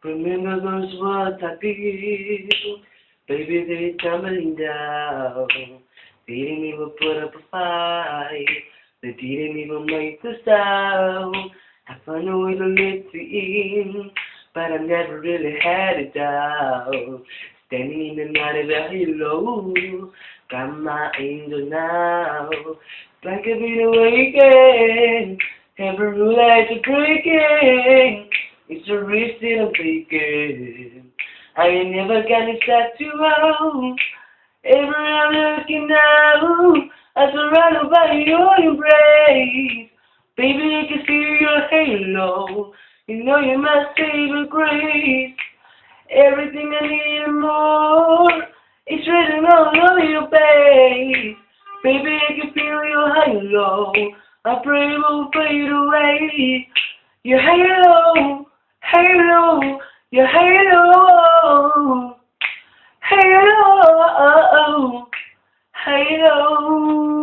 Remember those words I feel, baby, they tumbling down. They didn't even put up a fight, they didn't even make the sound. I found a way to let you in, but I never really had it down. Standing in the night of the halo, got my angel now. Like a been awakened, every rule that you're breaking. It's a risk that I'm taking. I ain't never gonna shut you out. Every I'm looking now, I surrounded by your embrace. Baby, I can see your halo. You know you're my saving grace. Everything I need and more. It's written all over your face. Baby, I can feel your halo. I pray it won't fade away. Your halo, halo, your halo, halo, halo.